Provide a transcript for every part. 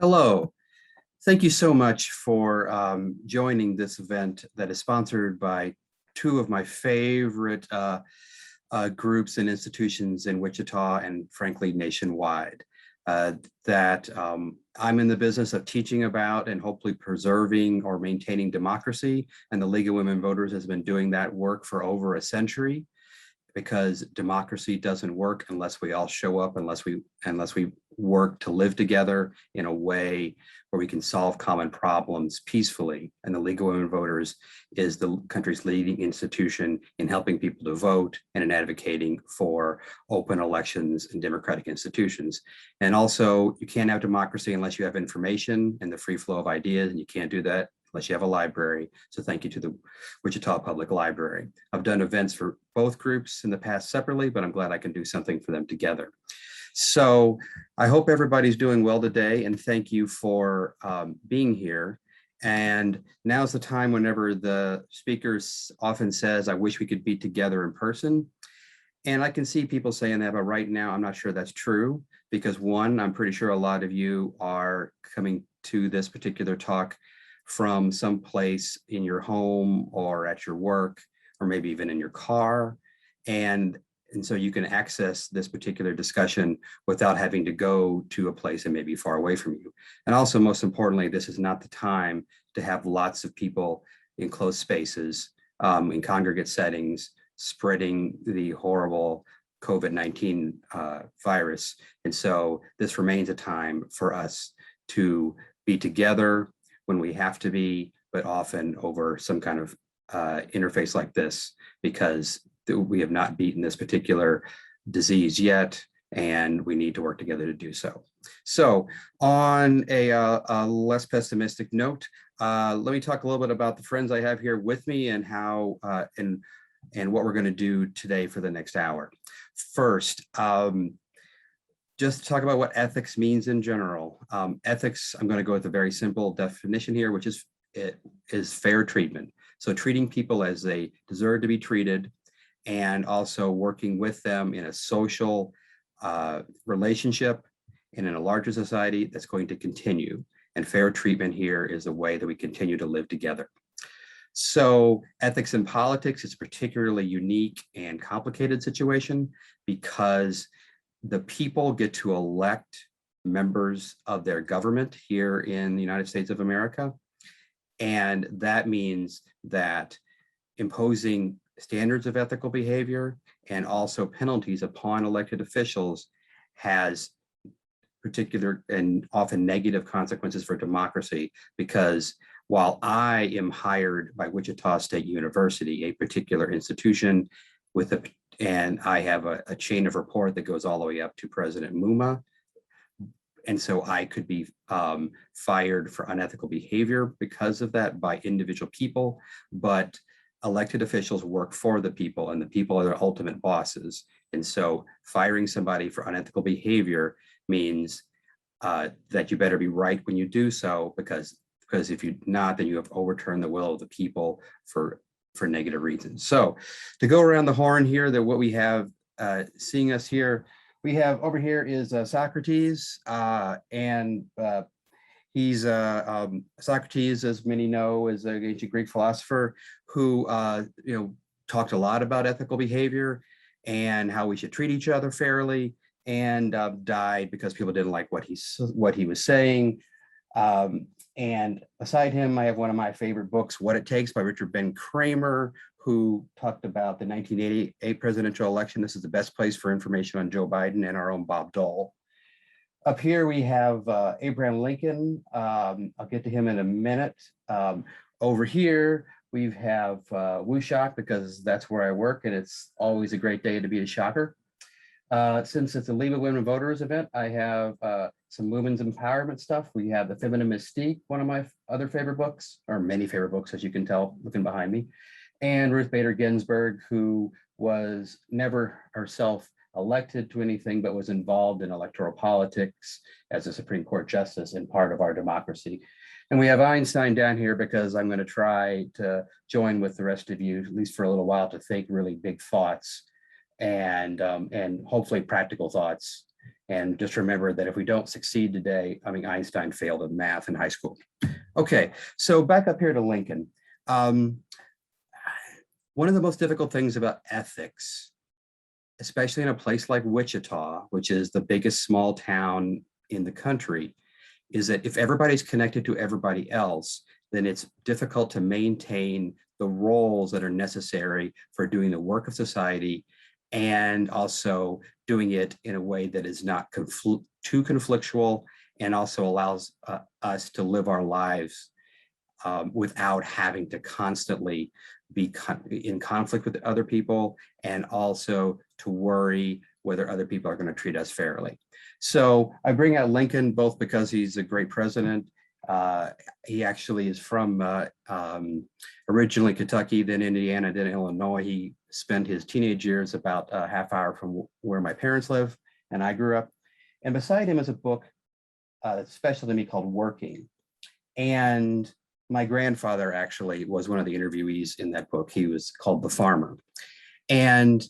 Hello. Thank you so much for joining this event that is sponsored by two of my favorite groups and institutions in Wichita and frankly nationwide. That I'm in the business of teaching about and hopefully preserving or maintaining democracy. And the League of Women Voters has been doing that work for over a century, because democracy doesn't work unless we all show up, unless we work to live together in a way where we can solve common problems peacefully. And the League of Women Voters is the country's leading institution in helping people to vote and in advocating for open elections and democratic institutions. And also, you can't have democracy unless you have information and the free flow of ideas, and you can't do that unless you have a library. So thank you to the Wichita Public Library. I've done events for both groups in the past separately, but I'm glad I can do something for them together. So I hope everybody's doing well today, and thank you for being here. And now's the time whenever the speaker often says, I wish we could be together in person. And I can see people saying that, but right now I'm not sure that's true, because one, I'm pretty sure a lot of you are coming to this particular talk from someplace in your home or at your work, or maybe even in your car. And so you can access this particular discussion without having to go to a place that may be far away from you. And also, most importantly, this is not the time to have lots of people in closed spaces, in congregate settings, spreading the horrible COVID-19 virus. And so this remains a time for us to be together when we have to be, but often over some kind of interface like this, because we have not beaten this particular disease yet, and we need to work together to do so. So on a less pessimistic note, let me talk a little bit about the friends I have here with me and how and what we're going to do today for the next hour. First, just to talk about what ethics means in general. Ethics, I'm going to go with a very simple definition here, which is fair treatment. So treating people as they deserve to be treated, and also working with them in a social relationship and in a larger society that's going to continue. And fair treatment here is the way that we continue to live together. So ethics in politics is a particularly unique and complicated situation, because the people get to elect members of their government here in the United States of America. And that means that imposing standards of ethical behavior and also penalties upon elected officials has particular and often negative consequences for democracy, because while I am hired by Wichita State University, a particular institution and I have a chain of report that goes all the way up to President Muma. And so I could be fired for unethical behavior because of that by individual people, but elected officials work for the people, and the people are their ultimate bosses. And so firing somebody for unethical behavior means that you better be right when you do so, because if you're not, then you have overturned the will of the people for negative reasons. So to go around the horn here, that what we have seeing us here, we have over here is Socrates, and he's Socrates, as many know, is an ancient Greek philosopher who talked a lot about ethical behavior and how we should treat each other fairly, and died because people didn't like what he was saying. And beside him, I have one of my favorite books, What It Takes by Richard Ben Kramer, who talked about the 1988 presidential election. This is the best place for information on Joe Biden, and our own Bob Dole. Up here, we have Abraham Lincoln. I'll get to him in a minute. Over here, we have Wooshock, because that's where I work, and it's always a great day to be a shocker. Since it's a League of Women Voters event, I have some women's empowerment stuff. We have The Feminine Mystique, one of my other favorite books, or many favorite books, as you can tell looking behind me. And Ruth Bader Ginsburg, who was never herself elected to anything, but was involved in electoral politics as a Supreme Court justice and part of our democracy. And we have Einstein down here because I'm going to try to join with the rest of you, at least for a little while, to think really big thoughts and hopefully practical thoughts And just remember that if we don't succeed today, I mean, Einstein failed in math in high school. Okay, so back up here to Lincoln. One of the most difficult things about ethics, especially in a place like Wichita, which is the biggest small town in the country, is that if everybody's connected to everybody else, then it's difficult to maintain the roles that are necessary for doing the work of society, and also doing it in a way that is not too conflictual, and also allows us to live our lives without having to constantly be in conflict with other people, and also to worry whether other people are going to treat us fairly. So I bring out Lincoln both because he's a great president. He actually is from originally Kentucky, then Indiana, then Illinois. He spent his teenage years about a half hour from where my parents live and I grew up. And beside him is a book special to me called Working. And my grandfather actually was one of the interviewees in that book. He was called The Farmer. And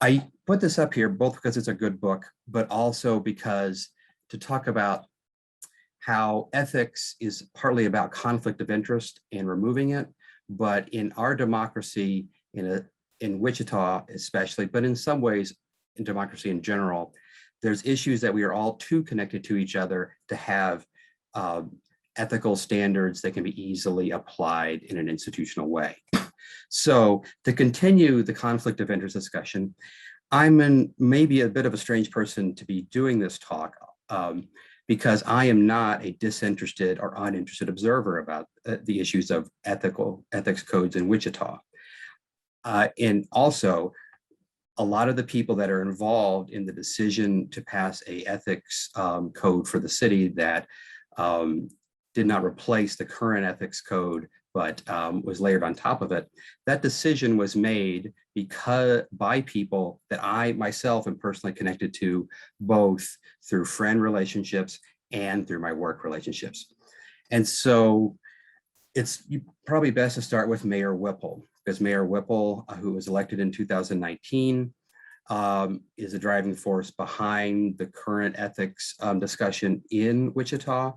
I put this up here both because it's a good book, but also because to talk about how ethics is partly about conflict of interest and removing it, but in our democracy, in Wichita especially, but in some ways in democracy in general, there's issues that we are all too connected to each other to have ethical standards that can be easily applied in an institutional way. So to continue the conflict of interest discussion, I'm maybe a bit of a strange person to be doing this talk because I am not a disinterested or uninterested observer about the issues of ethics codes in Wichita. And also, a lot of the people that are involved in the decision to pass a ethics code for the city that did not replace the current ethics code, but was layered on top of it. That decision was made by people that I myself am personally connected to, both through friend relationships and through my work relationships. And so it's probably best to start with Mayor Whipple, because Mayor Whipple, who was elected in 2019, is a driving force behind the current ethics discussion in Wichita.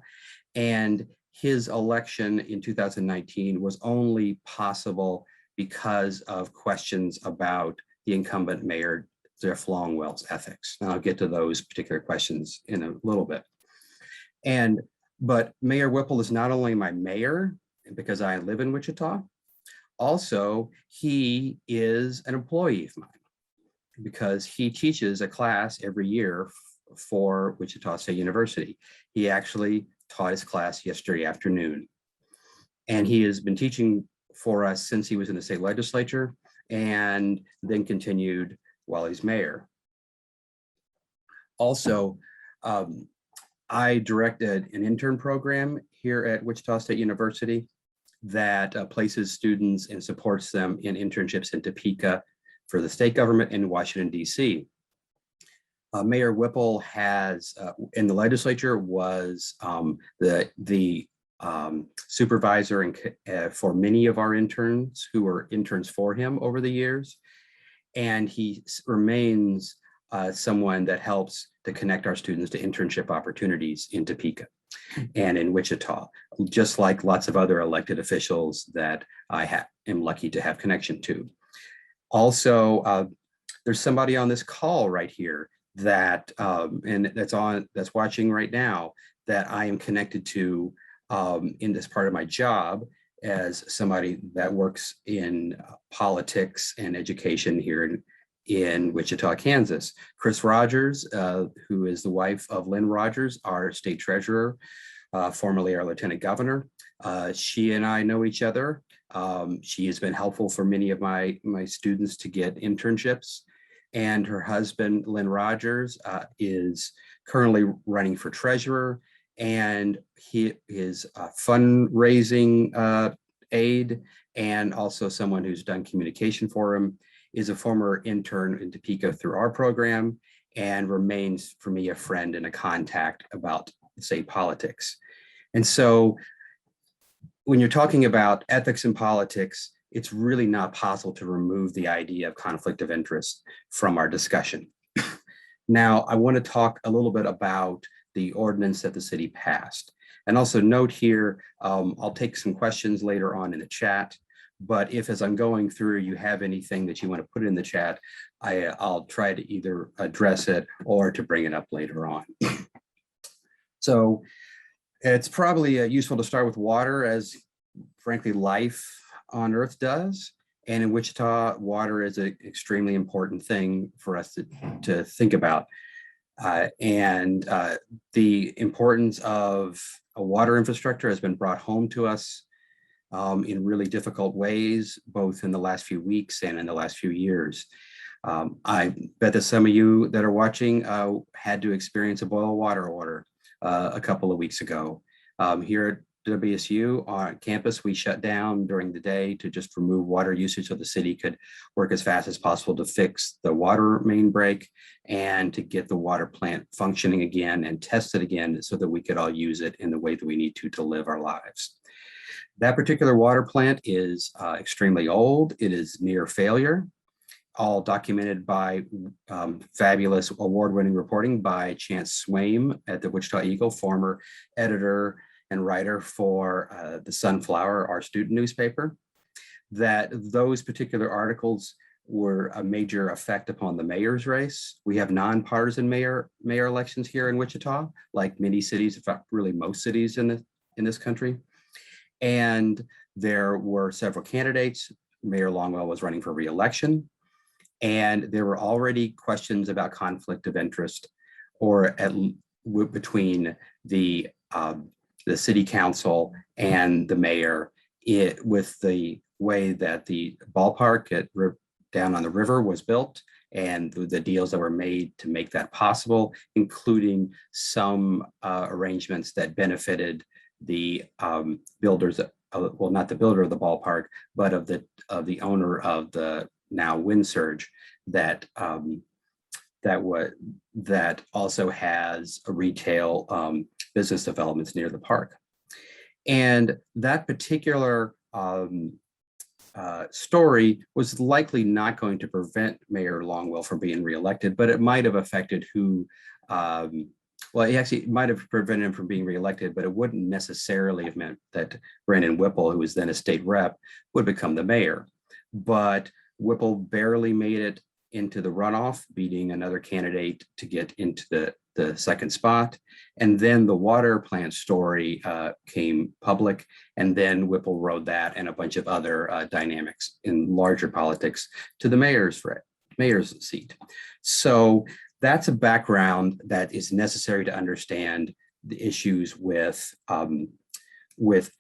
And his election in 2019 was only possible because of questions about the incumbent mayor, Jeff Longwell's ethics. And I'll get to those particular questions in a little bit. But Mayor Whipple is not only my mayor, because I live in Wichita, also he is an employee of mine because he teaches a class every year for Wichita State University. He actually taught his class yesterday afternoon. And he has been teaching for us since he was in the state legislature, and then continued while he's mayor. Also, I directed an intern program here at Wichita State University that places students and supports them in internships in Topeka for the state government in Washington, D.C. Mayor Whipple has, in the legislature, was the supervisor and for many of our interns who were interns for him over the years. And he remains someone that helps to connect our students to internship opportunities in Topeka and in Wichita, just like lots of other elected officials that I am lucky to have connection to. Also, there's somebody on this call right here that and that's watching right now that I am connected to in this part of my job as somebody that works in politics and education here in Wichita, Kansas. Chris Rogers, who is the wife of Lynn Rogers, our state treasurer, formerly our lieutenant governor. She and I know each other. She has been helpful for many of my students to get internships. And her husband, Lynn Rogers, is currently running for treasurer, and he is a fundraising aide, and also someone who's done communication for him, is a former intern in Topeka through our program, and remains for me a friend and a contact about state politics. And so when you're talking about ethics and politics, it's really not possible to remove the idea of conflict of interest from our discussion. Now, I want to talk a little bit about the ordinance that the city passed. And also note here, I'll take some questions later on in the chat, but if as I'm going through, you have anything that you want to put in the chat, I'll try to either address it or to bring it up later on. So it's probably useful to start with water, as frankly, life on Earth does. And in Wichita, water is an extremely important thing for us to think about. The importance of a water infrastructure has been brought home to us in really difficult ways, both in the last few weeks and in the last few years. I bet that some of you that are watching had to experience a boil water order a couple of weeks ago. Here at WSU on campus, we shut down during the day to just remove water usage so the city could work as fast as possible to fix the water main break and to get the water plant functioning again and test it again so that we could all use it in the way that we need to live our lives. That particular water plant is extremely old. It is near failure, all documented by fabulous award-winning reporting by Chance Swaim at the Wichita Eagle, former editor and writer for the Sunflower, our student newspaper, that those particular articles were a major effect upon the mayor's race. We have nonpartisan mayor elections here in Wichita, like many cities, in fact, really most cities in this country. And there were several candidates. Mayor Longwell was running for re-election, and there were already questions about conflict of interest between the city council and the mayor with the way that the ballpark down on the river was built and the deals that were made to make that possible, including some arrangements that benefited the builders, well, not the builder of the ballpark, but of the owner of the now Wind Surge that also has a retail business developments near the park. And that particular story was likely not going to prevent Mayor Longwell from being reelected, but it might have affected well, it actually might have prevented him from being reelected, but it wouldn't necessarily have meant that Brandon Whipple, who was then a state rep, would become the mayor. But Whipple barely made it into the runoff, beating another candidate to get into the second spot. And then the water plant story came public, and then Whipple rode that and a bunch of other dynamics in larger politics to the mayor's seat. So that's a background that is necessary to understand the issues with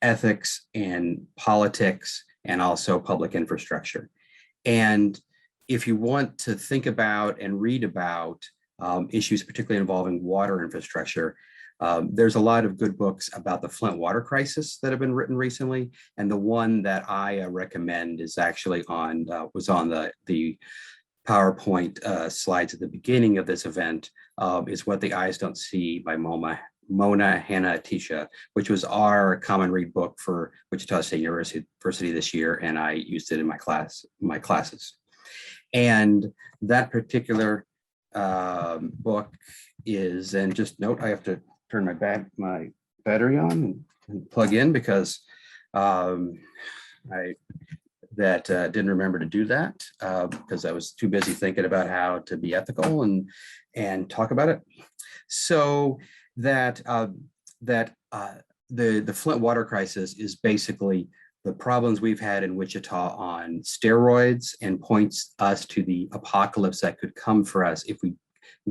ethics and politics and also public infrastructure. And if you want to think about and read about issues particularly involving water infrastructure, there's a lot of good books about the Flint water crisis that have been written recently. And the one that I recommend is actually was on the PowerPoint slides at the beginning of this event, is What the Eyes Don't See by Mona Hanna-Attisha, which was our common read book for Wichita State University this year, and I used it in my classes. And that particular book is, and just note, I have to turn my battery on and plug in because I didn't remember to do that because I was too busy thinking about how to be ethical and talk about it. So the Flint water crisis is basically the problems we've had in Wichita on steroids, and points us to the apocalypse that could come for us if we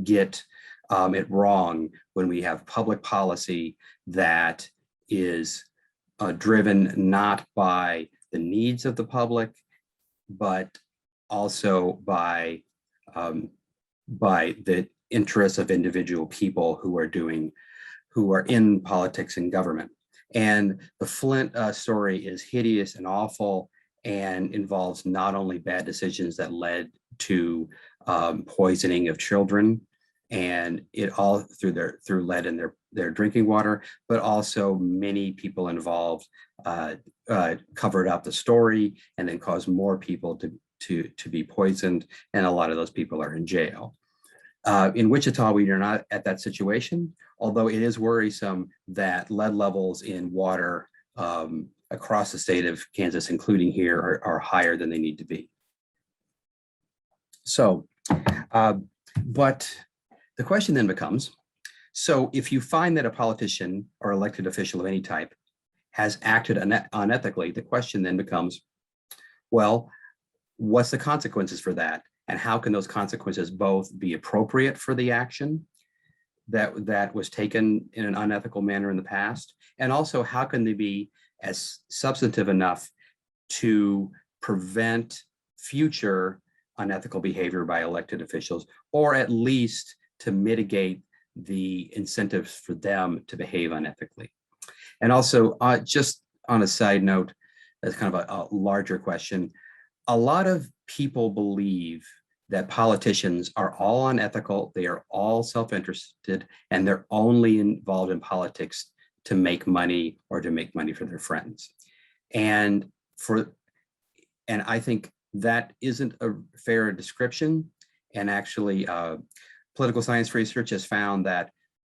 get it wrong when we have public policy that is driven not by the needs of the public, but also by the interests of individual people who are in politics and government. And the Flint story is hideous and awful and involves not only bad decisions that led to poisoning of children, and it all through lead in their drinking water, but also many people involved covered up the story and then caused more people to be poisoned, and a lot of those people are in jail. In Wichita, we are not at that situation, although it is worrisome that lead levels in water across the state of Kansas, including here, are higher than they need to be. So, but the question then becomes, so if you find that a politician or elected official of any type has acted unethically, the question then becomes, well, what's the consequences for that? And how can those consequences both be appropriate for the action that was taken in an unethical manner in the past? And also, how can they be as substantive enough to prevent future unethical behavior by elected officials, or at least to mitigate the incentives for them to behave unethically? And also, just on a side note, as kind of a larger question, a lot of people believe that politicians are all unethical, they are all self-interested, and they're only involved in politics to make money or to make money for their friends. And I think that isn't a fair description. And actually, political science research has found that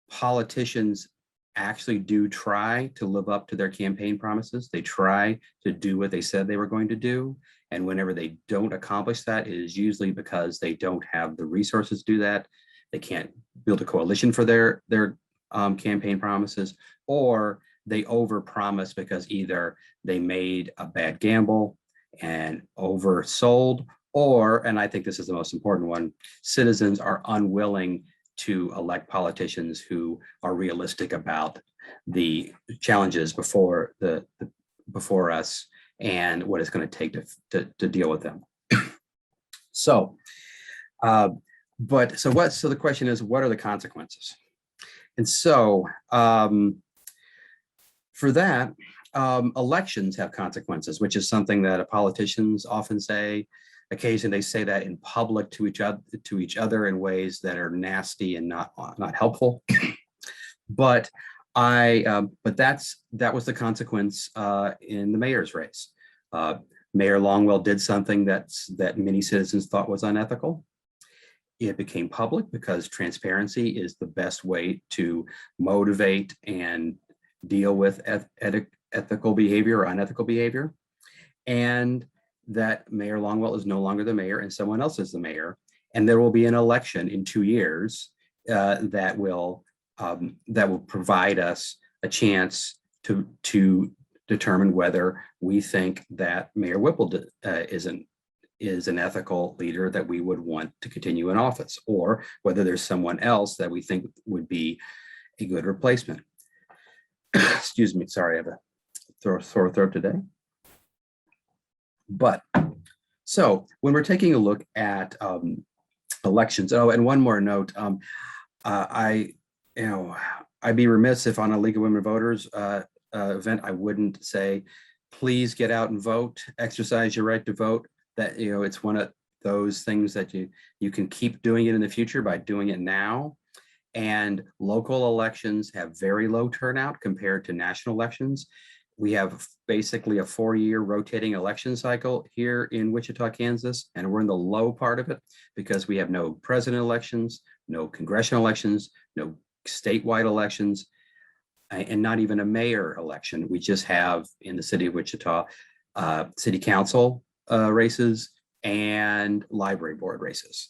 politicians actually do try to live up to their campaign promises. They try to do what they said they were going to do. And whenever they don't accomplish that, it is usually because they don't have the resources to do that. They can't build a coalition for their campaign promises, or they overpromise because either they made a bad gamble and oversold, or, and I think this is the most important one, citizens are unwilling to elect politicians who are realistic about the challenges before us and what it's going to take to deal with them. So, so the question is, what are the consequences? And so, for that, elections have consequences, which is something that politicians often say. Occasionally, they say that in public to each other in ways that are nasty and not helpful. But that was the consequence in the mayor's race. Mayor Longwell did something that many citizens thought was unethical. It became public because transparency is the best way to motivate and deal with ethical behavior or unethical behavior. And that Mayor Longwell is no longer the mayor and someone else is the mayor. And there will be an election in 2 years that will provide us a chance to determine whether we think that Mayor Whipple is an ethical leader that we would want to continue in office, or whether there's someone else that we think would be a good replacement. Excuse me, sorry, I have a sore throat today. But so when we're taking a look at elections, and one more note, I'd be remiss if on a League of Women Voters event I wouldn't say, please get out and vote, exercise your right to vote. That it's one of those things that you can keep doing it in the future by doing it now. And local elections have very low turnout compared to national elections. We have basically a 4-year rotating election cycle here in Wichita, Kansas, and we're in the low part of it because we have no president elections, no congressional elections, no statewide elections, and not even a mayor election. We just have in the city of Wichita, city council races and library board races.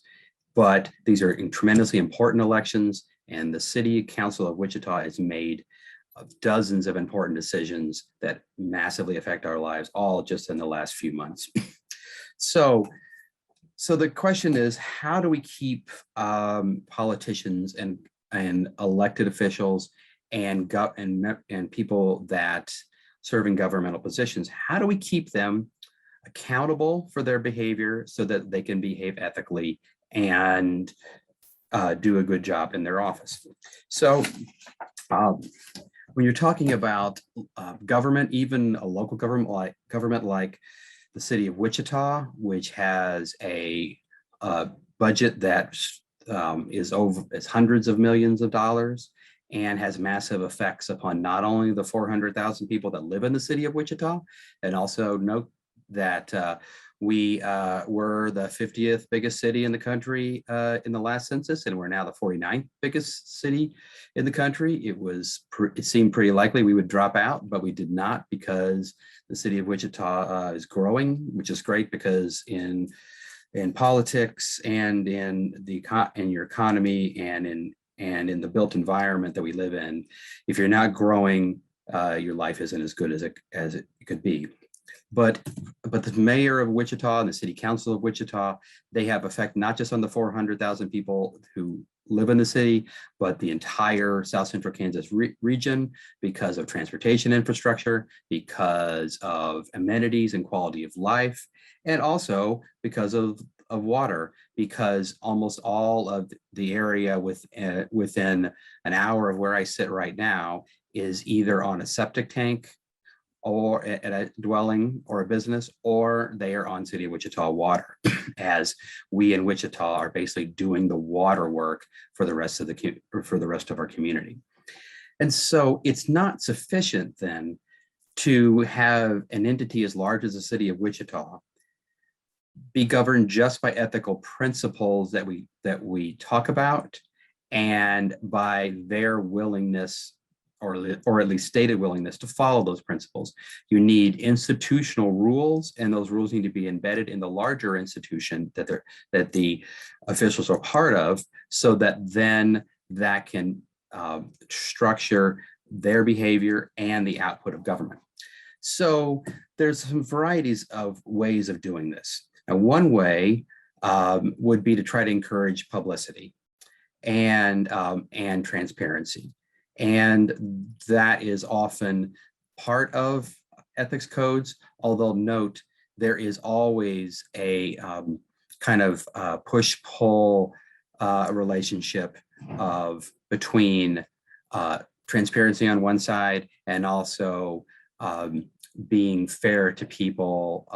But these are tremendously important elections, and the city council of Wichita has made dozens of important decisions that massively affect our lives, all just in the last few months. So the question is, how do we keep politicians and elected officials and people that serve in governmental positions, how do we keep them accountable for their behavior so that they can behave ethically and do a good job in their office? So when you're talking about government, even a local government like the city of Wichita, which has a budget that is hundreds of millions of dollars and has massive effects upon not only the 400,000 people that live in the city of Wichita, and also note that We were the 50th biggest city in the country in the last census, and we're now the 49th biggest city in the country. It seemed pretty likely we would drop out, but we did not, because the city of Wichita is growing, which is great, because in politics and in your economy and in the built environment that we live in, if you're not growing, your life isn't as good as it could be. But the mayor of Wichita and the city council of Wichita, they have effect not just on the 400,000 people who live in the city, but the entire South Central Kansas region, because of transportation infrastructure, because of amenities and quality of life, and also because of water, because almost all of the area within an hour of where I sit right now is either on a septic tank or at a dwelling or a business, or they are on City of Wichita water, as we in Wichita are basically doing the water work for the rest of our community. And so it's not sufficient then to have an entity as large as the City of Wichita be governed just by ethical principles that we talk about, and by their willingness, or at least stated willingness, to follow those principles. You need institutional rules, and those rules need to be embedded in the larger institution that the officials are part of, so that then that can structure their behavior and the output of government. So there's some varieties of ways of doing this. Now, one way would be to try to encourage publicity and transparency. And that is often part of ethics codes, although note, there is always a kind of push-pull relationship between transparency on one side, and also being fair to people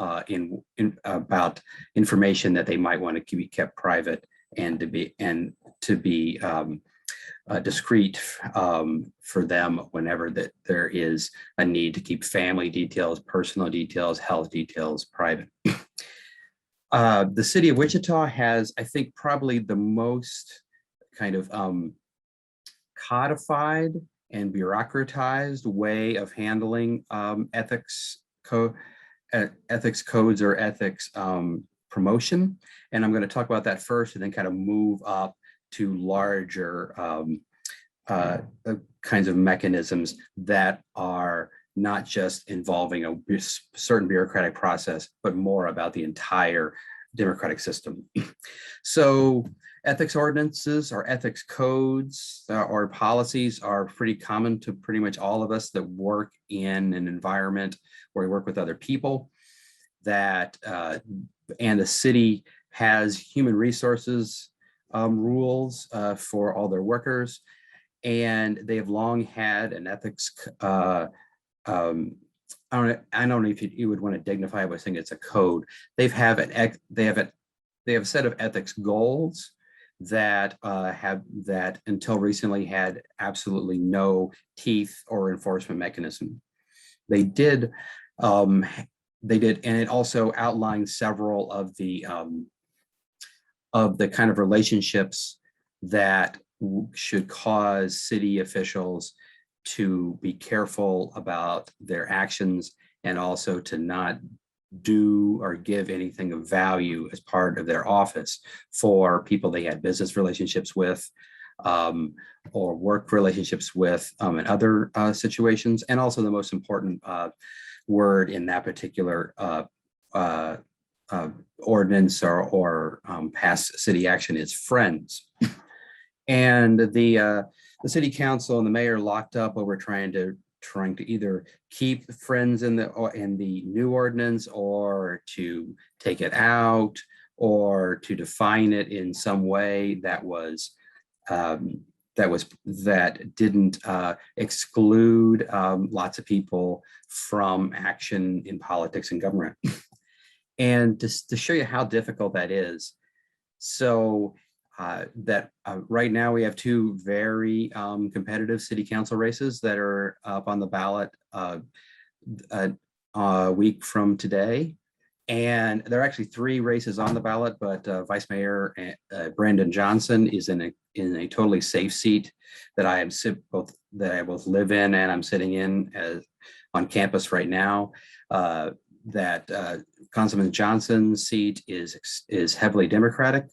about information that they might want to be kept private, and to be discreet for them whenever that there is a need to keep family details, personal details, health details private. The city of Wichita has, I think, probably the most kind of codified and bureaucratized way of handling ethics codes or ethics promotion. And I'm going to talk about that first, and then kind of move up to larger kinds of mechanisms that are not just involving a certain bureaucratic process, but more about the entire democratic system. So ethics ordinances or ethics codes or policies are pretty common to pretty much all of us that work in an environment where we work with other people. And the city has human resources rules for all their workers, and they have long had an ethics. I don't know if you would want to dignify it by saying it's a code. They have a set of ethics goals that until recently had absolutely no teeth or enforcement mechanism. They did, and it also outlined several of the kind of relationships that should cause city officials to be careful about their actions, and also to not do or give anything of value as part of their office for people they had business relationships with, or work relationships with in other situations. And also the most important word in that particular ordinance or past city action is friends. And the city council and the mayor locked up over trying to either keep friends in the new ordinance, or to take it out, or to define it in some way that didn't exclude lots of people from action in politics and government. And to show you how difficult that is, so right now we have two very competitive city council races that are up on the ballot a week from today. And there are actually 3 races on the ballot, but Vice Mayor Brandon Johnson is in a totally safe seat that I both live in and I'm sitting in on campus right now. Councilman Johnson's seat is heavily Democratic.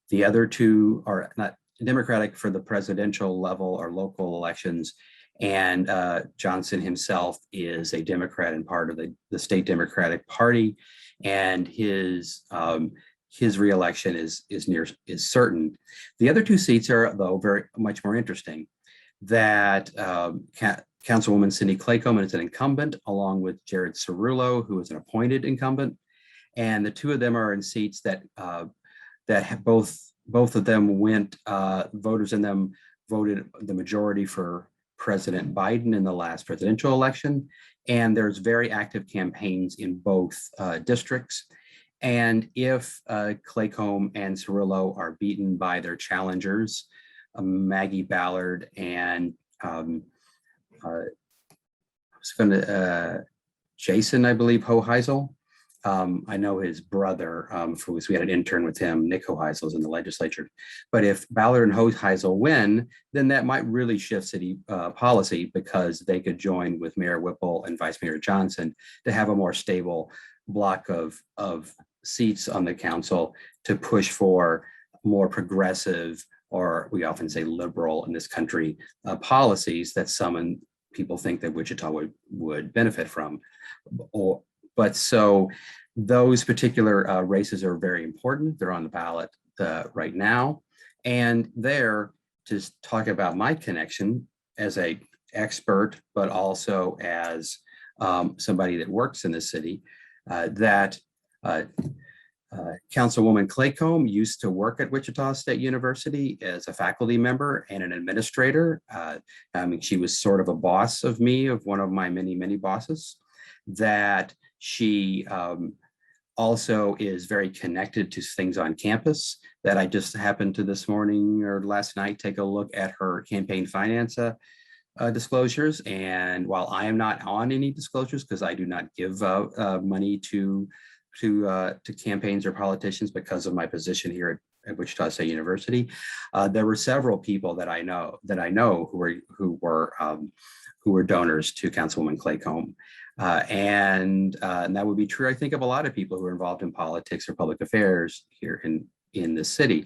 The other 2 are not Democratic for the presidential level or local elections. And Johnson himself is a Democrat and part of the state Democratic Party. And his reelection is certain. The other 2 seats are, though, very much more interesting. That Councilwoman Cindy Claycomb is an incumbent, along with Jared Cerullo, who is an appointed incumbent, and the 2 of them are in seats that have both of them went. Voters in them voted the majority for President Biden in the last presidential election, and there's very active campaigns in both districts. And if Claycomb and Cerullo are beaten by their challengers, Maggie Ballard and Jason, I believe, Hoheisel. I know his brother, we had an intern with him, Nick Hoheisel, is in the legislature. But if Ballard and Hoheisel win, then that might really shift city policy, because they could join with Mayor Whipple and Vice Mayor Johnson to have a more stable block of seats on the council to push for more progressive, or we often say liberal in this country, policies that some people think that Wichita would benefit from. But so those particular races are very important. They're on the ballot right now. And there, to talk about my connection as an expert, but also as somebody that works in the city, Councilwoman Claycomb used to work at Wichita State University as a faculty member and an administrator. She was sort of a boss of me, of one of my many, many bosses. That she also is very connected to things on campus. That I just happened to this morning or last night take a look at her campaign finance disclosures. And while I am not on any disclosures, because I do not give money to campaigns or politicians because of my position here at Wichita State University, there were several people that I know who were donors to Councilwoman Claycomb. And that would be true, I think, of a lot of people who are involved in politics or public affairs here in the city.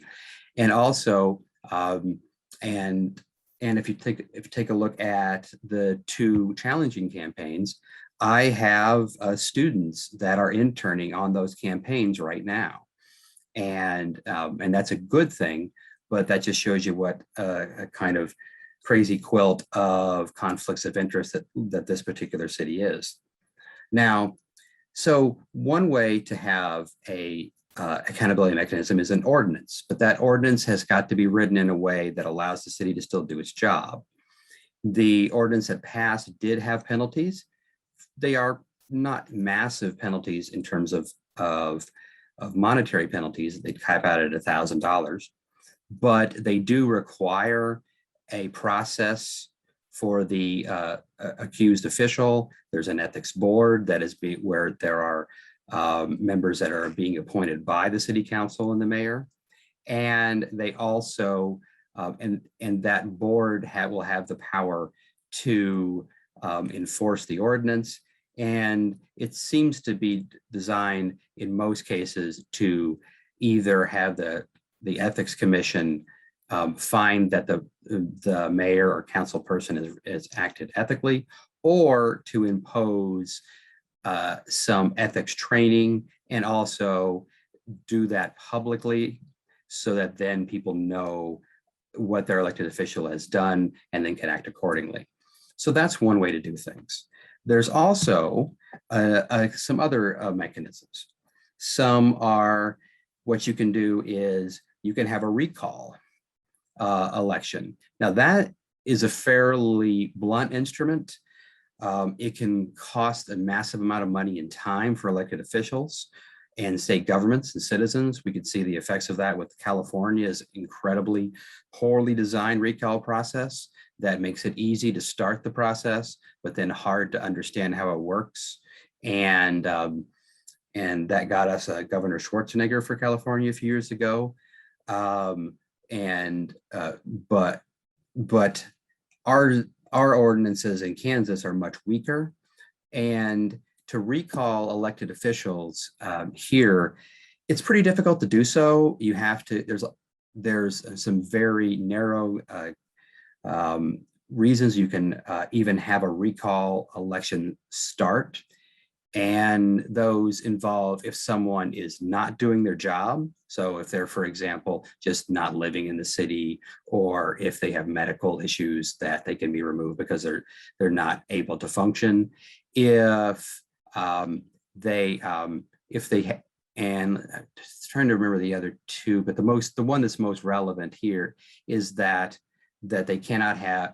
And also, and if you take a look at the 2 challenging campaigns, I have students that are interning on those campaigns right now. And that's a good thing, but that just shows you what a kind of crazy quilt of conflicts of interest that this particular city is. Now, so one way to have a accountability mechanism is an ordinance, but that ordinance has got to be written in a way that allows the city to still do its job. The ordinance that passed did have penalties. They are not massive penalties in terms of monetary penalties. They cap out at $1,000, but they do require a process for the accused official. There's an ethics board that is where there are members that are being appointed by the city council and the mayor. And they also, and that board will have the power to enforce the ordinance. And it seems to be designed in most cases to either have the ethics commission find that the mayor or council person has acted ethically, or to impose some ethics training and also do that publicly so that then people know what their elected official has done and then can act accordingly. So that's one way to do things. There's also some other mechanisms. Some are, what you can do is you can have a recall election. Now that is a fairly blunt instrument. It can cost a massive amount of money and time for elected officials and state governments and citizens. We could see the effects of that with California's incredibly poorly designed recall process that makes it easy to start the process, but then hard to understand how it works. And and that got us Governor Schwarzenegger for California a few years ago. And but our ordinances in Kansas are much weaker, and to recall elected officials here, it's pretty difficult to do so. You have to, there's some very narrow reasons you can even have a recall election start. And those involve if someone is not doing their job. So if they're, for example, just not living in the city, or if they have medical issues that they can be removed because they're not able to function. If they and I'm just trying to remember the other two, but the one that's most relevant here is that they cannot have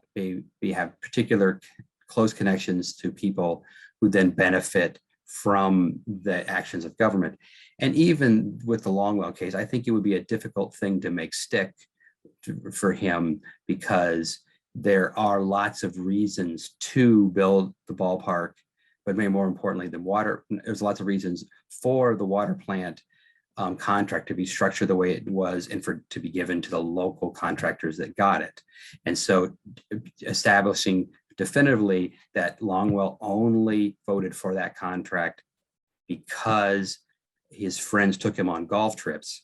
particular close connections to people who then benefit from the actions of government. And even with the Longwell case, I think it would be a difficult thing to make stick for him, because there are lots of reasons to build the ballpark, but maybe more importantly, there's lots of reasons for the water plant contract to be structured the way it was, and for to be given to the local contractors that got it. And so establishing definitively that Longwell only voted for that contract because his friends took him on golf trips,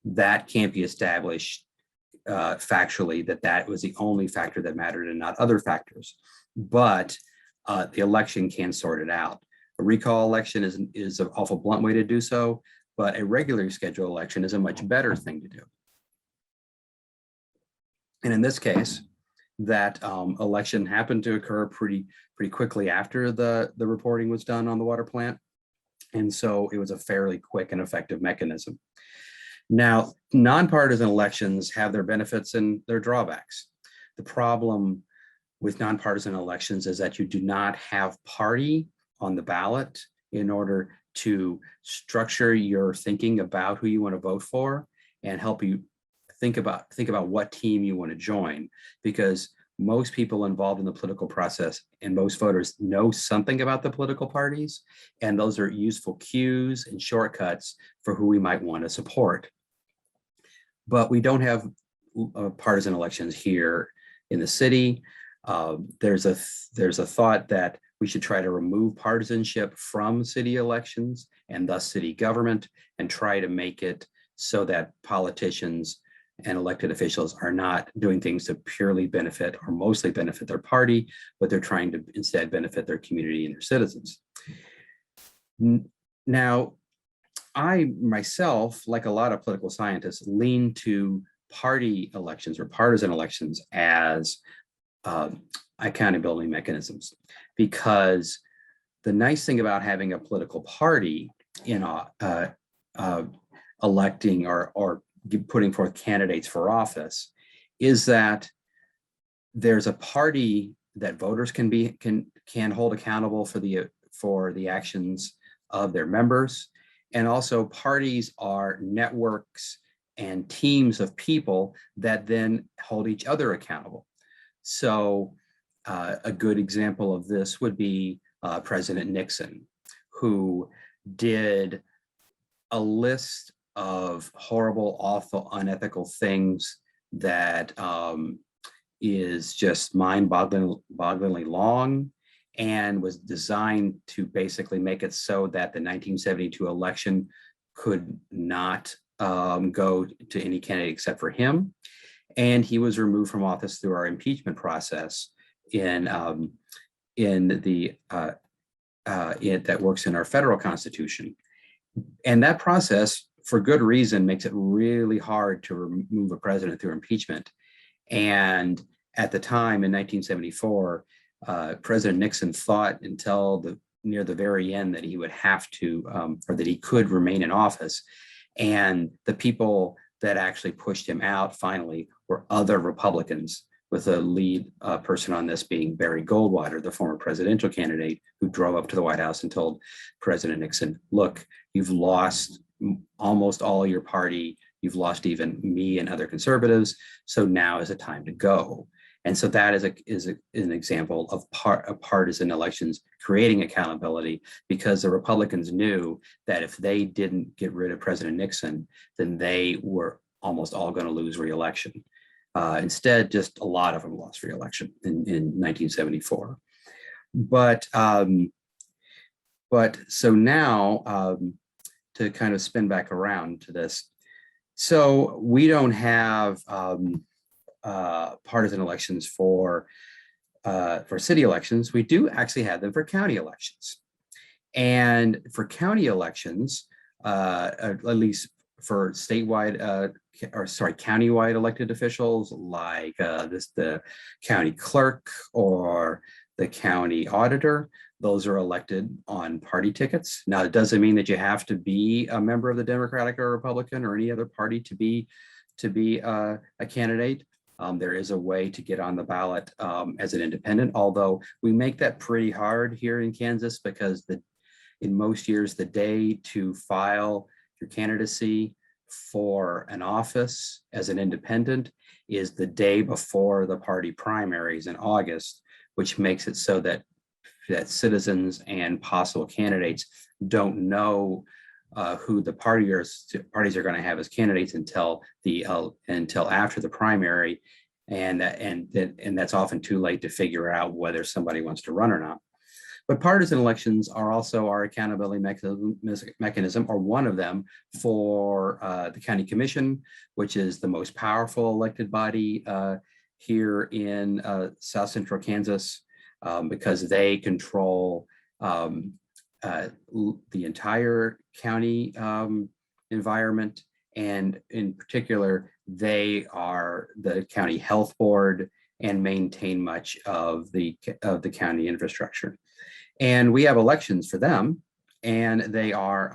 that can't be established factually, that was the only factor that mattered and not other factors. But the election can sort it out. A recall election is an awful blunt way to do so, but a regularly scheduled election is a much better thing to do. And in this case, that election happened to occur pretty quickly after the reporting was done on the water plant. And so it was a fairly quick and effective mechanism. Now, nonpartisan elections have their benefits and their drawbacks. The problem with nonpartisan elections is that you do not have party on the ballot in order to structure your thinking about who you want to vote for and help you think about what team you want to join, because most people involved in the political process and most voters know something about the political parties, and those are useful cues and shortcuts for who we might want to support. But we don't have partisan elections here in the city. There's a thought that we should try to remove partisanship from city elections and thus city government, and try to make it so that politicians and elected officials are not doing things to purely benefit or mostly benefit their party, but they're trying to instead benefit their community and their citizens. Now, I myself, like a lot of political scientists, lean to party elections or partisan elections as accountability mechanisms, because the nice thing about having a political party in electing or putting forth candidates for office is that there's a party that voters can hold accountable for the actions of their members. And also parties are networks and teams of people that then hold each other accountable. So a good example of this would be President Nixon, who did a list of horrible, awful, unethical things that is just mind-bogglingly long, and was designed to basically make it so that the 1972 election could not go to any candidate except for him. And he was removed from office through our impeachment process that works in our federal constitution. And that process, for good reason, makes it really hard to remove a president through impeachment. And at the time in 1974, President Nixon thought until near the very end that he would have to, or that he could remain in office. And the people that actually pushed him out finally were other Republicans, with a lead person on this being Barry Goldwater, the former presidential candidate, who drove up to the White House and told President Nixon, look, you've lost almost all your party. You've lost even me and other conservatives. So now is the time to go. And so that is an example of partisan elections creating accountability, because the Republicans knew that if they didn't get rid of President Nixon, then they were almost all going to lose re-election. Instead, just a lot of them lost re-election in 1974. But so now to kind of spin back around to this. So we don't have partisan elections for city elections. We do actually have them for county elections. And for county elections, at least for statewide, countywide elected officials like the county clerk or the county auditor, those are elected on party tickets. Now, it doesn't mean that you have to be a member of the Democratic or Republican or any other party to be a candidate. There is a way to get on the ballot as an independent, although we make that pretty hard here in Kansas, because in most years, the day to file your candidacy for an office as an independent is the day before the party primaries in August, which makes it so that citizens and possible candidates don't know who the parties are going to have as candidates until after the primary, and that's often too late to figure out whether somebody wants to run or not. But partisan elections are also our accountability mechanism, or one of them, for the county commission, which is the most powerful elected body here in South Central Kansas, because they control the entire county environment, and in particular, they are the county health board and maintain much of the county infrastructure. And we have elections for them, and they are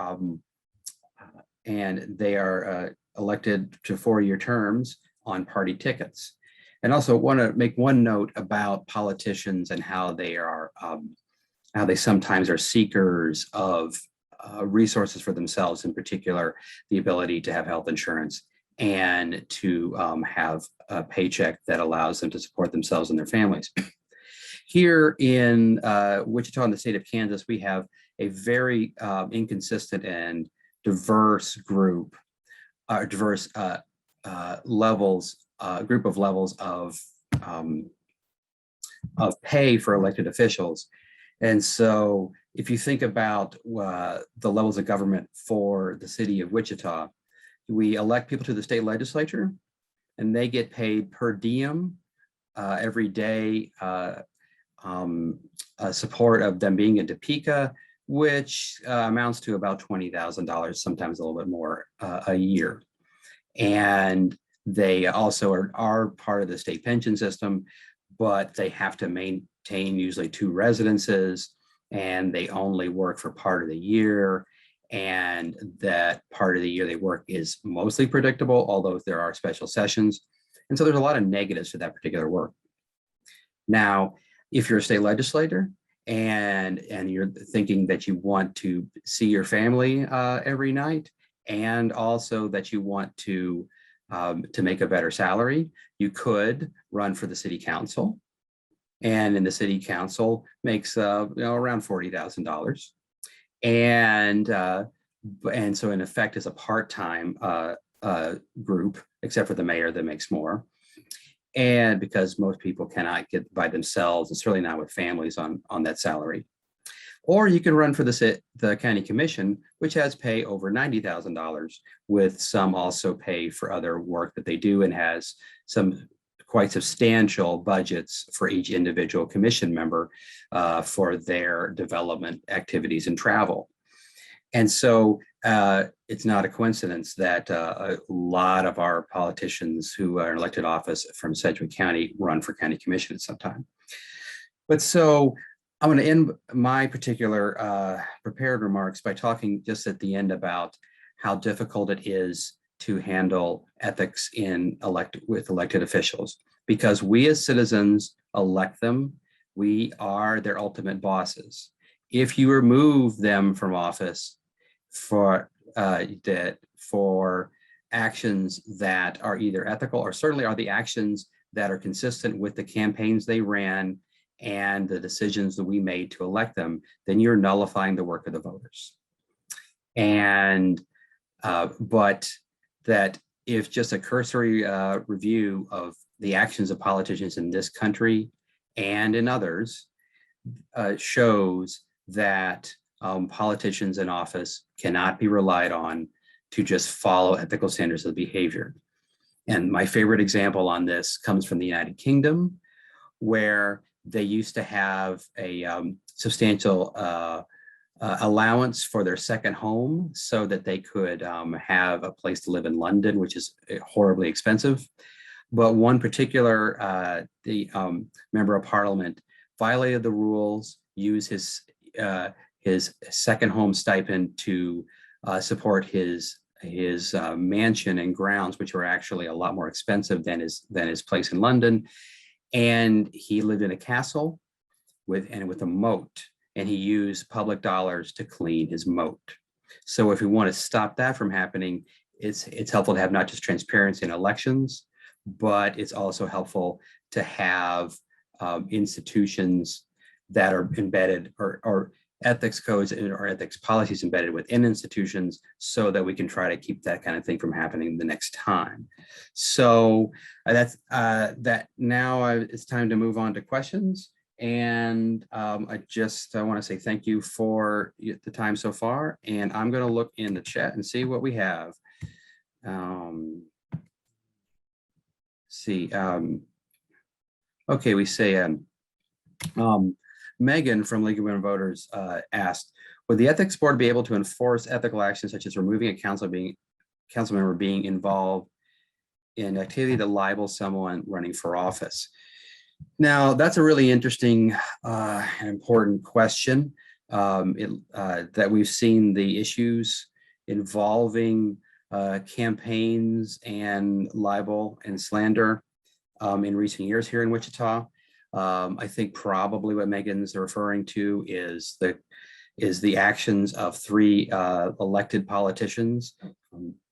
elected to 4-year terms on party tickets. And also want to make one note about politicians and how they sometimes are seekers of resources for themselves, in particular, the ability to have health insurance and to have a paycheck that allows them to support themselves and their families. Here in Wichita, in the state of Kansas, we have a very inconsistent and diverse group of levels of pay for elected officials. And so if you think about the levels of government for the city of Wichita, we elect people to the state legislature, and they get paid per diem every day, support of them being in Topeka, which amounts to about $20,000, sometimes a little bit more a year. And they also are part of the state pension system, but they have to maintain usually 2 residences, and they only work for part of the year. And that part of the year they work is mostly predictable, although there are special sessions. And so there's a lot of negatives to that particular work. Now, if you're a state legislator and you're thinking that you want to see your family every night, and also that you want to make a better salary, you could run for the city council. And in the city council makes around $40,000. And so in effect is a part-time group, except for the mayor that makes more. And because most people cannot get by themselves, and certainly not with families on that salary. Or you can run for the county commission, which has pay over $90,000, with some also pay for other work that they do, and has some quite substantial budgets for each individual commission member for their development activities and travel. And so it's not a coincidence that a lot of our politicians who are in elected office from Sedgwick County run for county commission at some time. But so I'm going to end my particular prepared remarks by talking just at the end about how difficult it is to handle ethics with elected officials, because we as citizens elect them. We are their ultimate bosses. If you remove them from office for actions that are either ethical, or certainly are the actions that are consistent with the campaigns they ran and the decisions that we made to elect them, then you're nullifying the work of the voters. And but that if just a cursory review of the actions of politicians in this country and in others shows that politicians in office cannot be relied on to just follow ethical standards of behavior. And my favorite example on this comes from the United Kingdom, where they used to have a substantial allowance for their second home so that they could have a place to live in London, which is horribly expensive. But one particular member of parliament violated the rules, used his second home stipend to support his mansion and grounds, which were actually a lot more expensive than his place in London. And he lived in a castle with a moat, and he used public dollars to clean his moat. So if we want to stop that from happening, it's helpful to have not just transparency in elections, but it's also helpful to have institutions that are embedded or ethics codes or ethics policies embedded within institutions so that we can try to keep that kind of thing from happening the next time. So that's that. Now it's time to move on to questions. And I want to say thank you for the time so far. And I'm going to look in the chat and see what we have. Okay, we say Megan from League of Women Voters asked, would the ethics board be able to enforce ethical actions such as removing a council member being involved in activity that libels someone running for office? Now, that's a really interesting and important question. That we've seen the issues involving campaigns and libel and slander in recent years here in Wichita. I think probably what Megan's referring to is the actions of three elected politicians,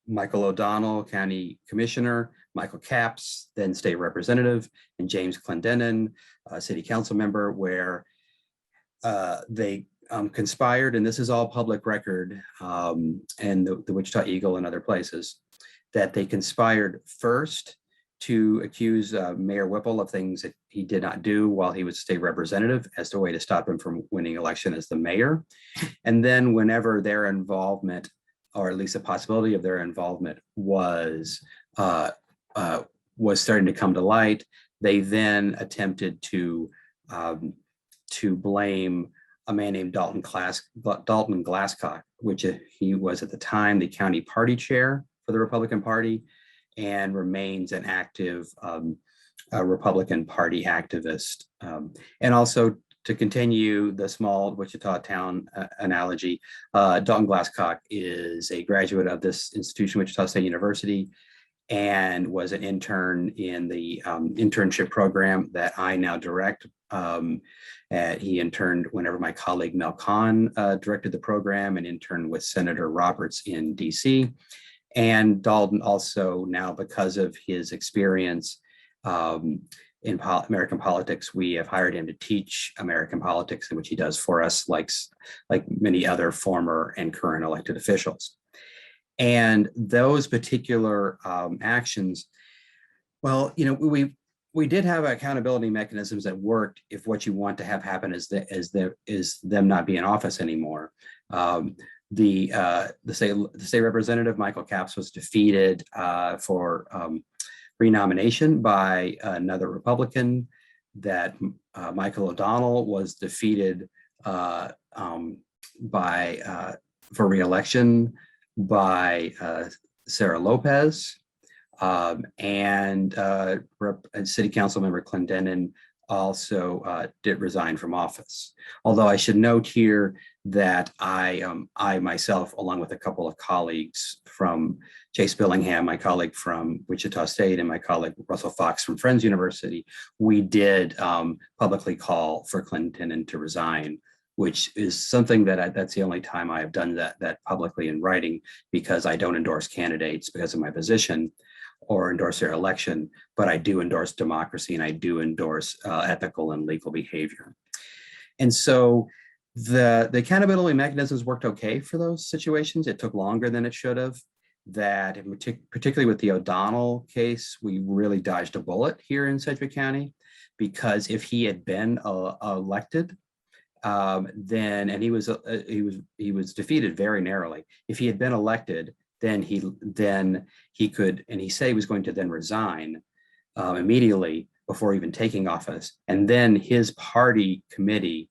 Michael O'Donnell, County Commissioner, Michael Capps, then State Representative, and James Clendenin, City Council member, where they conspired, and this is all public record, and the Wichita Eagle and other places, that they conspired first to accuse Mayor Whipple of things that he did not do while he was state representative as a way to stop him from winning election as the mayor. And then whenever their involvement, or at least a possibility of their involvement, was starting to come to light, they then attempted to blame a man named Dalton Glasscock, which he was at the time the county party chair for the Republican Party and remains an active Republican Party activist. And also, to continue the small Wichita town analogy, Dalton Glasscock is a graduate of this institution, Wichita State University, and was an intern in the internship program that I now direct. He interned whenever my colleague Mel Kahn directed the program, and interned with Senator Roberts in DC. And Dalton also now, because of his experience in American politics, we have hired him to teach American politics, in which he does for us, like many other former and current elected officials. And those particular actions, well, you know, we did have accountability mechanisms that worked if what you want to have happen is them not be in office anymore. The state representative, Michael Capps, was defeated for renomination by another Republican. That Michael O'Donnell was defeated for re-election by Sarah Lopez, and City Council member Clendenin also did resign from office. Although I should note here that I myself, along with a couple of colleagues from Chase Billingham, my colleague from Wichita State, and my colleague Russell Fox from Friends University, we did publicly call for Clendenin to resign, which is something that's the only time I have done that publicly in writing, because I don't endorse candidates because of my position, or endorse their election, but I do endorse democracy and I do endorse ethical and legal behavior. And so the accountability mechanisms worked okay for those situations. It took longer than it should have. That particularly with the O'Donnell case, we really dodged a bullet here in Sedgwick County, because if he had been elected, then, and he was defeated very narrowly. If he had been elected, then he could, and he said he was going to then resign immediately before even taking office, and then his party committee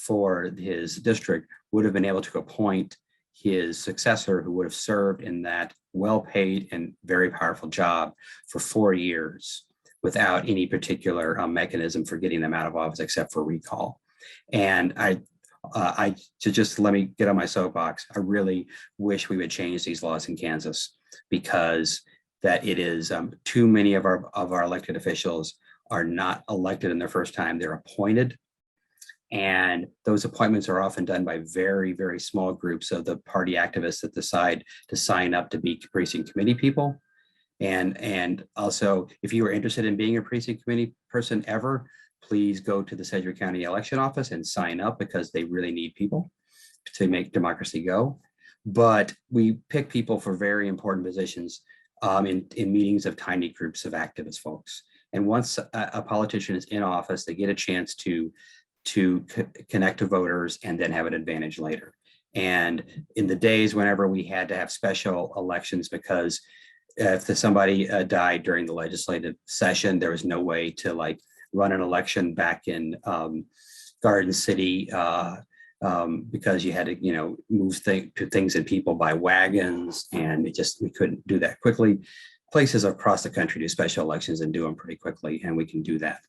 for his district would have been able to appoint his successor, who would have served in that well-paid and very powerful job for 4 years without any particular mechanism for getting them out of office except for recall. And just let me get on my soapbox. I really wish we would change these laws in Kansas, because that it is too many of our elected officials are not elected in their first time; they're appointed. And those appointments are often done by very, very small groups of the party activists that decide to sign up to be precinct committee people. And also, if you are interested in being a precinct committee person ever, please go to the Sedgwick County Election Office and sign up, because they really need people to make democracy go. But we pick people for very important positions in meetings of tiny groups of activist folks. And once a politician is in office, they get a chance to connect to voters and then have an advantage later. And in the days whenever we had to have special elections, because if somebody died during the legislative session, there was no way to run an election back in Garden City, because you had to, move things and people by wagons, and we couldn't do that quickly. Places across the country do special elections and do them pretty quickly, and we can do that.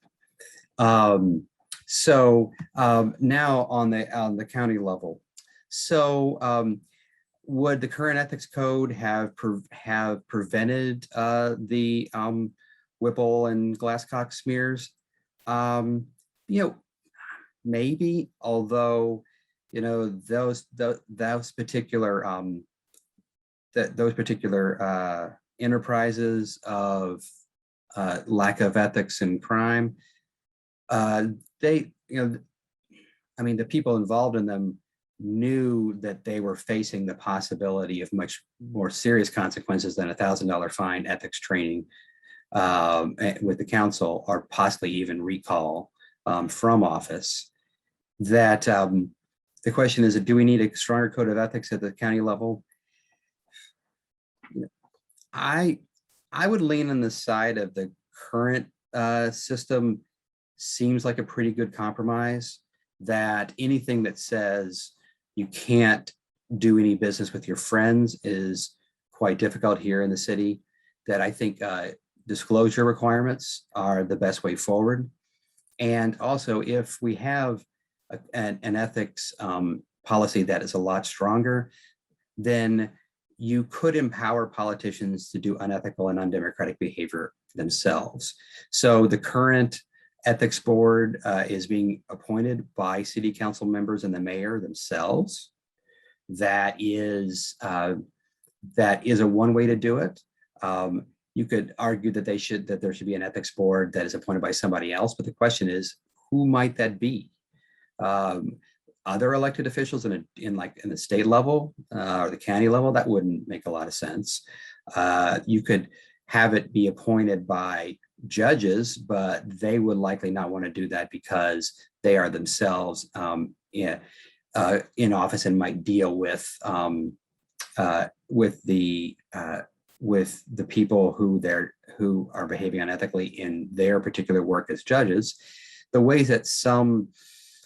So now on the county level, so would the current ethics code have prevented the Whipple and Glasscock smears? Maybe, although those particular enterprises of lack of ethics and crime, the people involved in them knew that they were facing the possibility of much more serious consequences than $1,000 fine, ethics training with the council, or possibly even recall from office. That the question is, do we need a stronger code of ethics at the county level? I would lean on the side of the current system. Seems like a pretty good compromise, that anything that says you can't do any business with your friends is quite difficult here in the city. That I think disclosure requirements are the best way forward. And also, if we have an ethics policy that is a lot stronger, then you could empower politicians to do unethical and undemocratic behavior themselves. So the current ethics board is being appointed by city council members and the mayor themselves. That is a one way to do it. You could argue that there should be an ethics board that is appointed by somebody else, but the question is, who might that be? Other elected officials in the state level or the county level, that wouldn't make a lot of sense. You could have it be appointed by judges, but they would likely not want to do that because they are themselves in office and might deal with the people who are behaving unethically in their particular work as judges. The ways that some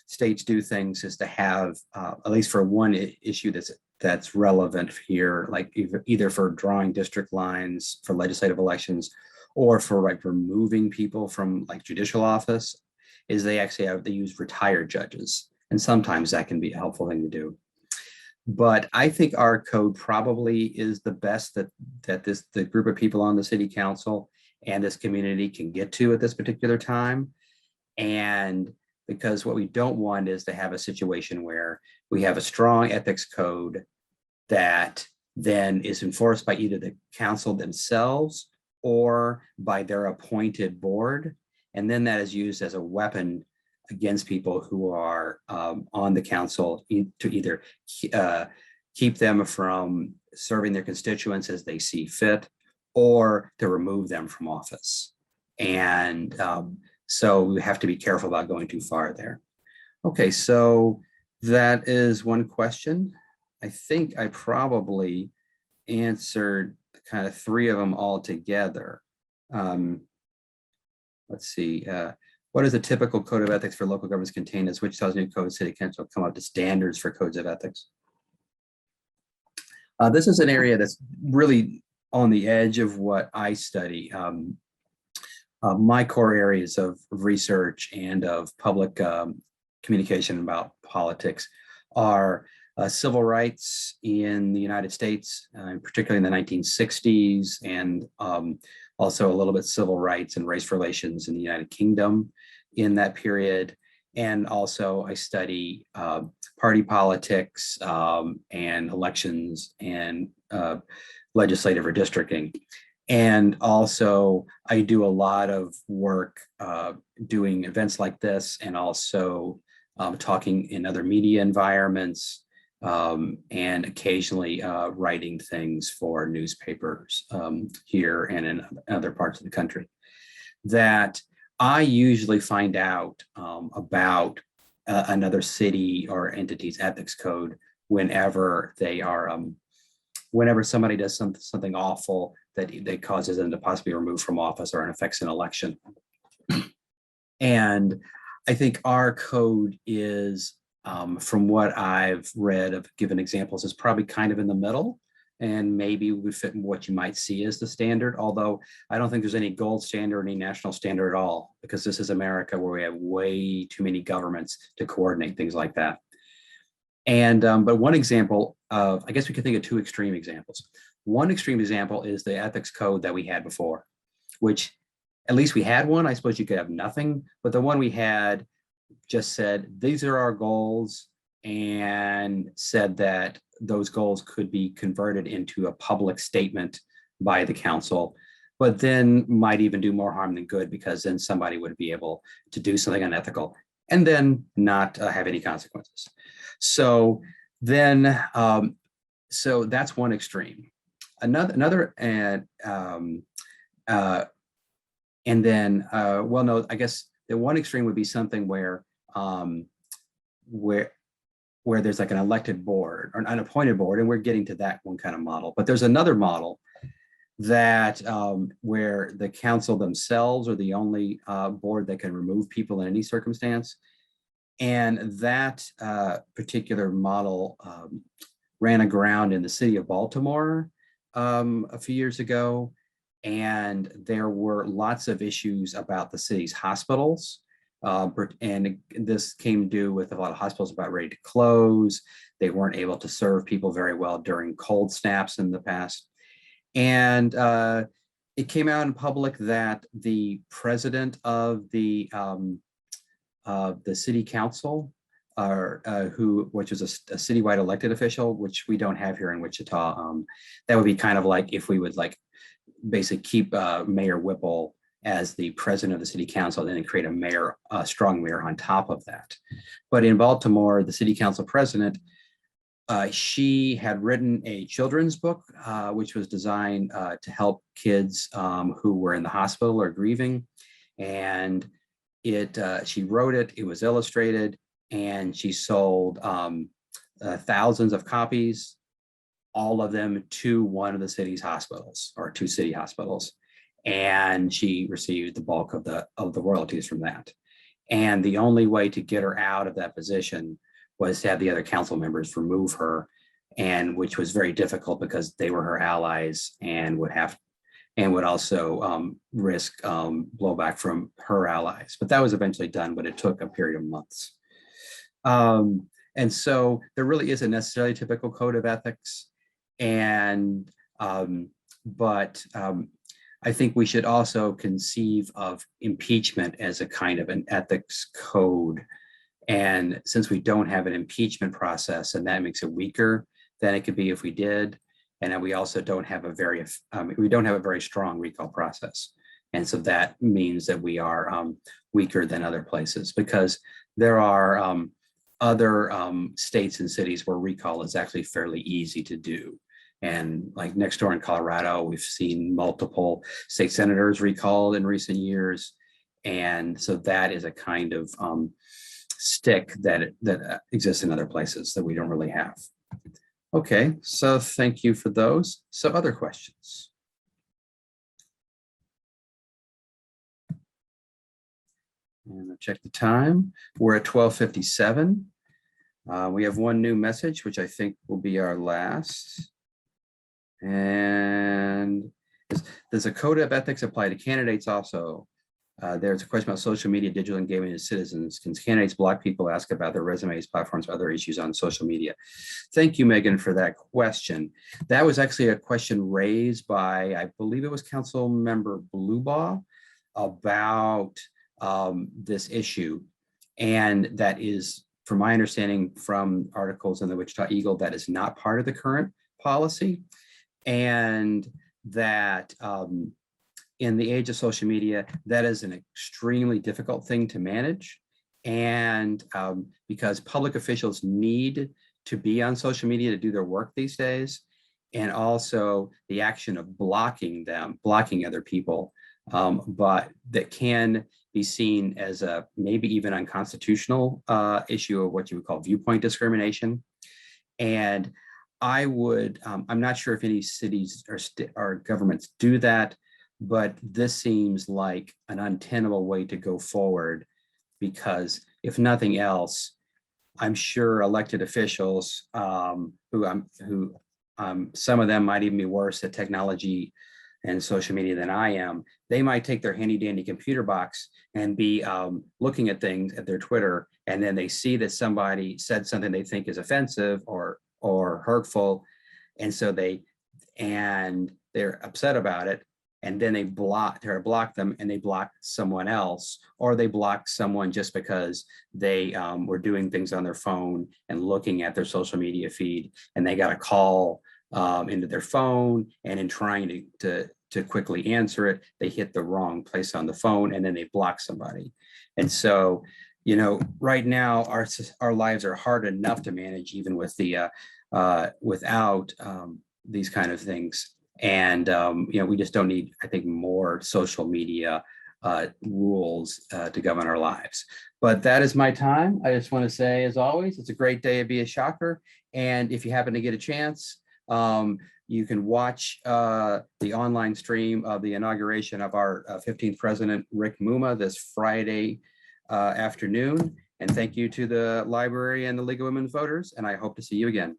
states do things is to have, at least for one issue that's relevant here, like either for drawing district lines for legislative elections or for removing people from judicial office, is they use retired judges. And sometimes that can be a helpful thing to do. But I think our code probably is the best that the group of people on the city council and this community can get to at this particular time. And because what we don't want is to have a situation where we have a strong ethics code that then is enforced by either the council themselves or by their appointed board. And then that is used as a weapon against people who are on the council to either keep them from serving their constituents as they see fit, or to remove them from office. And so we have to be careful about going too far there. Okay, so that is one question. I think I probably answered kind of three of them all together. Let's see. What is a typical code of ethics for local governments contained as Wichita's new code city council come up to standards for codes of ethics? This is an area that's really on the edge of what I study. My core areas of research and of public communication about politics are civil rights in the United States, particularly in the 1960s, and also a little bit civil rights and race relations in the United Kingdom in that period. And also I study party politics and elections and legislative redistricting. And also I do a lot of work doing events like this, and also talking in other media environments, and occasionally writing things for newspapers here and in other parts of the country. That I usually find out about another city or entity's ethics code whenever they are, whenever somebody does something awful that causes them to possibly be removed from office or affects an election. And I think our code is, from what I've read of given examples, is probably kind of in the middle, and maybe would fit in what you might see as the standard, although I don't think there's any gold standard or any national standard at all, because this is America, where we have way too many governments to coordinate things like that. And but one example of, I guess we could think of two extreme examples. One extreme example is the ethics code that we had before, which at least we had one. I suppose you could have nothing, but the one we had just said, these are our goals, and said that those goals could be converted into a public statement by the council, but then might even do more harm than good, because then somebody would be able to do something unethical and then not have any consequences. So then, so that's one extreme. Another, and then, well, no, I guess the one extreme would be something where there's like an elected board or an unappointed board, and we're getting to that one kind of model. But there's another model that where the council themselves are the only board that can remove people in any circumstance. And that particular model ran aground in the city of Baltimore a few years ago. And there were lots of issues about the city's hospitals. And this came due with a lot of hospitals about ready to close. They weren't able to serve people very well during cold snaps in the past. And it came out in public that the president of the city council, which is a citywide elected official, which we don't have here in Wichita. That would be kind of like if we would like basically keep Mayor Whipple as the president of the city council, then create a strong mayor on top of that. But in Baltimore, the city council president, she had written a children's book, which was designed to help kids who were in the hospital or grieving. And she wrote it, it was illustrated, and she sold thousands of copies, all of them to one of the city's hospitals, or two city hospitals. And she received the bulk of the royalties from that. And the only way to get her out of that position was to have the other council members remove her, and which was very difficult because they were her allies and would also risk blowback from her allies. But that was eventually done, but it took a period of months. And so there really isn't necessarily a typical code of ethics. And I think we should also conceive of impeachment as a kind of an ethics code. And since we don't have an impeachment process, and that makes it weaker than it could be if we did, And then we also don't have a very strong recall process. And so that means that we are weaker than other places, because there are other states and cities where recall is actually fairly easy to do. And like next door in Colorado, we've seen multiple state senators recalled in recent years. And so that is a kind of stick that exists in other places that we don't really have. Okay, so thank you for those. So other questions? And I'll check the time. We're at 12:57. We have one new message, which I think will be our last. And does a code of ethics apply to candidates also? There's a question about social media, digital engagement to citizens. Can candidates block people, ask about their resumes, platforms, other issues on social media? Thank you, Megan, for that question. That was actually a question raised by, I believe it was Councilmember Blubaugh, about this issue. And that is, from my understanding from articles in the Wichita Eagle, that is not part of the current policy. And that in the age of social media, that is an extremely difficult thing to manage. And because public officials need to be on social media to do their work these days, and also the action of blocking other people, but that can be seen as a maybe even unconstitutional issue of what you would call viewpoint discrimination. And I would, I'm not sure if any cities or governments do that, but this seems like an untenable way to go forward, because if nothing else, I'm sure elected officials who some of them might even be worse at technology and social media than I am, they might take their handy dandy computer box and be looking at things at their Twitter, and then they see that somebody said something they think is offensive or hurtful, and so they're upset about it, and then they block them, and they block someone else, or they block someone just because they were doing things on their phone and looking at their social media feed, and they got a call into their phone, and in trying to quickly answer it, they hit the wrong place on the phone, and then they block somebody. And so, you know, right now our lives are hard enough to manage, even with the without these kind of things. And you know, we just don't need, I think, more social media rules to govern our lives. But that is my time. I just want to say, as always, it's a great day to be a shocker. And if you happen to get a chance, you can watch the online stream of the inauguration of our 15th president, Rick Muma, this Friday afternoon. And thank you to the library and the League of Women Voters. And I hope to see you again.